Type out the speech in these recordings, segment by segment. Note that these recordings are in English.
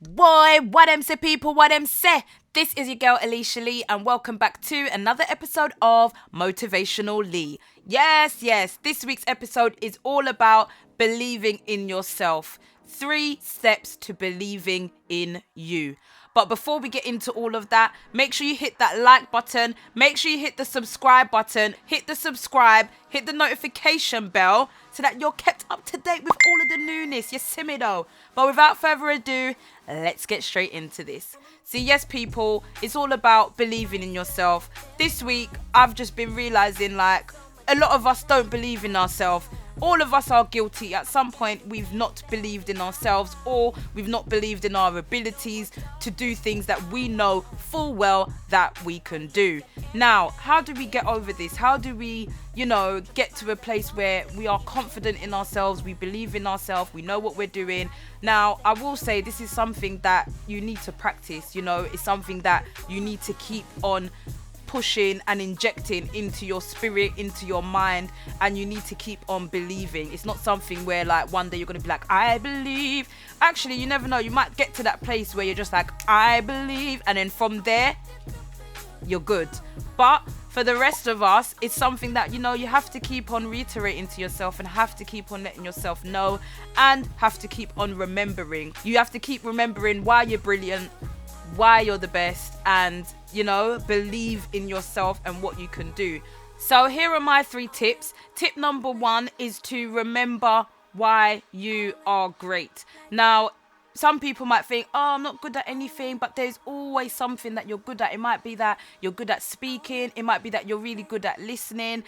Boy, what them say, people, what them say? This is your girl Aleisha Lee, and welcome back to another episode of Motivational Lee. Yes, this week's episode is all about believing in yourself. 3 steps to believing in you. But before we get into all of that, make sure you hit that like button, make sure you hit the subscribe button, hit the notification bell so that you're kept up to date with all of the newness. You see me though. But without further ado, let's get straight into this. See, yes, people, it's all about believing in yourself. This week, I've just been realizing a lot of us don't believe in ourselves. All of us are guilty. At some point, we've not believed in ourselves, or we've not believed in our abilities to do things that we know full well that we can do. Now, how do we get over this? How do we, get to a place where we are confident in ourselves, we believe in ourselves, we know what we're doing? Now, I will say this is something that you need to practice. It's something that you need to keep on pushing and injecting into your spirit, into your mind, and you need to keep on believing. It's not something where one day you're going to be like, I believe. Actually, you never know. You might get to that place where you're just like, I believe, and then from there, you're good. But for the rest of us, it's something that, you have to keep on reiterating to yourself and have to keep on letting yourself know and have to keep on remembering. You have to keep remembering why you're brilliant, why you're the best, and believe in yourself and what you can do. So here are my 3 tips. Tip number 1 is to remember why you are great. Now, some people might think, I'm not good at anything, but there's always something that you're good at. It might be that you're good at speaking. It might be that you're really good at listening.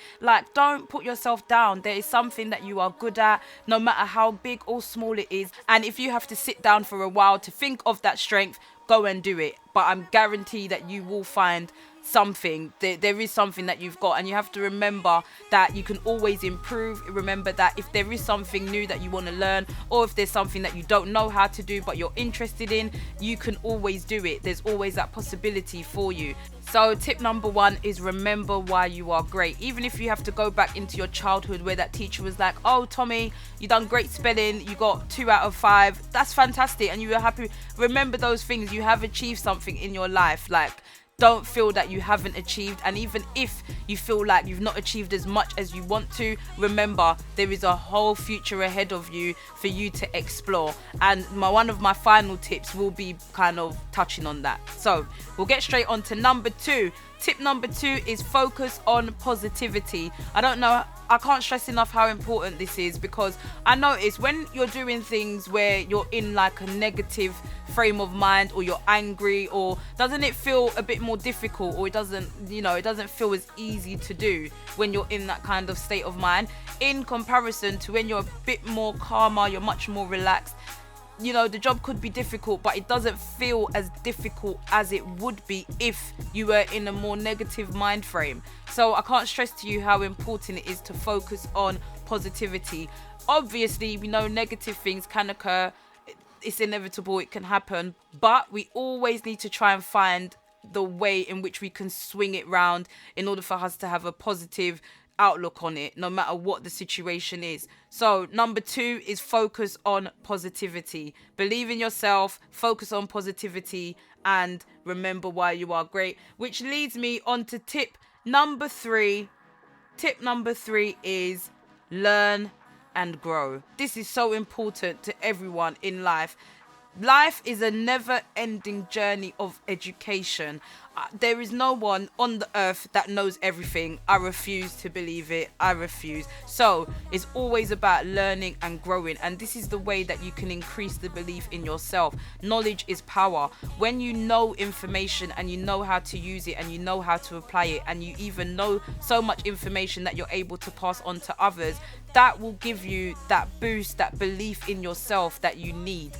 Don't put yourself down. There is something that you are good at, no matter how big or small it is. And if you have to sit down for a while to think of that strength, go and do it. But I'm guaranteed that you will find something. There is something that you've got, and you have to remember that you can always improve. Remember that if there is something new that you want to learn, or if there's something that you don't know how to do but you're interested in, you can always do it. There's always that possibility for you. So tip number 1 is remember why you are great. Even if you have to go back into your childhood where that teacher was like, oh, Tommy, you done great spelling, you got 2 out of 5, that's fantastic, and you were happy. Remember those things. You have achieved something in your life. Don't feel that you haven't achieved, and even if you feel like you've not achieved as much as you want to, remember there is a whole future ahead of you for you to explore. And one of my final tips will be kind of touching on that. So we'll get straight on to number 2. Tip number 2 is focus on positivity. I can't stress enough how important this is, because I notice when you're doing things where you're in a negative frame of mind, or you're angry, or doesn't it feel a bit more difficult, or it doesn't feel as easy to do when you're in that kind of state of mind, in comparison to when you're a bit more calmer, you're much more relaxed. The job could be difficult, but it doesn't feel as difficult as it would be if you were in a more negative mind frame. So I can't stress to you how important it is to focus on positivity. Obviously, we know negative things can occur. It's inevitable, it can happen, but we always need to try and find the way in which we can swing it round in order for us to have a positive outlook on it, no matter what the situation is. So number 2 is focus on positivity. Believe in yourself, focus on positivity, and remember why you are great, which leads me on to tip number 3. Tip number 3 is learn and grow. This is so important to everyone in life. Life is a never-ending journey of education. There is no one on the earth that knows everything. I refuse to believe it. I refuse. So it's always about learning and growing. And this is the way that you can increase the belief in yourself. Knowledge is power. When you know information and you know how to use it and you know how to apply it, and you even know so much information that you're able to pass on to others, that will give you that boost, that belief in yourself that you need,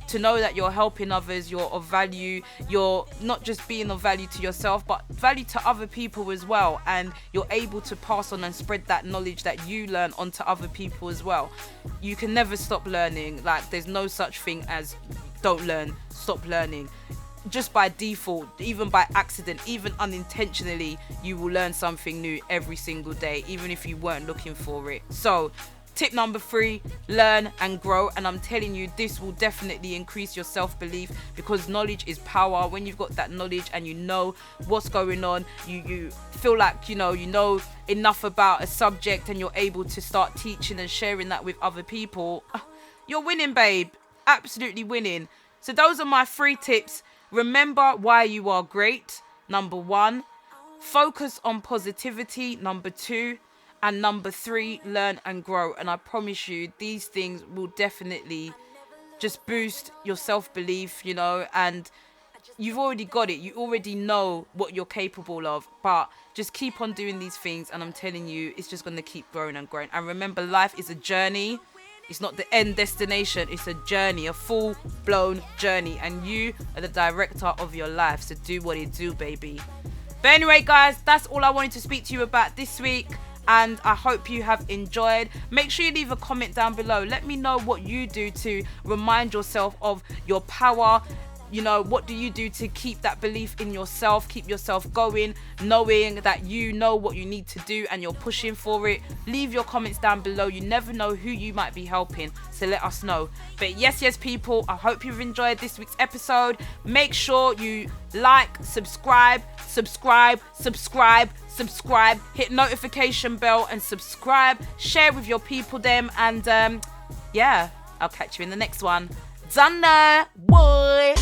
to know that you're helping others, you're of value, you're not just being of value to yourself, but value to other people as well. And you're able to pass on and spread that knowledge that you learn onto other people as well. You can never stop learning. There's no such thing as don't learn, stop learning. Just by default, even by accident, even unintentionally, you will learn something new every single day, even if you weren't looking for it. So Tip number 3, learn and grow. And I'm telling you, this will definitely increase your self-belief, because knowledge is power. When you've got that knowledge and you know what's going on, you feel like you know enough about a subject, and you're able to start teaching and sharing that with other people. You're winning, babe. Absolutely winning. So those are my 3 tips. Remember why you are great, number 1. Focus on positivity, number 2. And number 3, learn and grow. And I promise you, these things will definitely just boost your self-belief, and you've already got it. You already know what you're capable of, but just keep on doing these things. And I'm telling you, it's just going to keep growing and growing. And remember, life is a journey. It's not the end destination. It's a journey, a full-blown journey. And you are the director of your life. So do what it do, baby. But anyway, guys, that's all I wanted to speak to you about this week. And I hope you have enjoyed. Make sure you leave a comment down below. Let me know what you do to remind yourself of your power. What do you do to keep that belief in yourself, keep yourself going, knowing that you know what you need to do and you're pushing for it. Leave your comments down below. You never know who you might be helping, so let us know. But yes, people, I hope you've enjoyed this week's episode. Make sure you like, subscribe, hit notification bell and subscribe, share with your people them, and I'll catch you in the next one. Done, boy.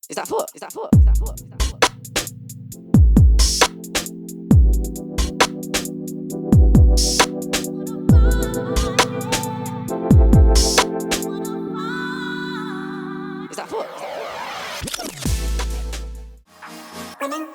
Is that foot? Is that foot? Running.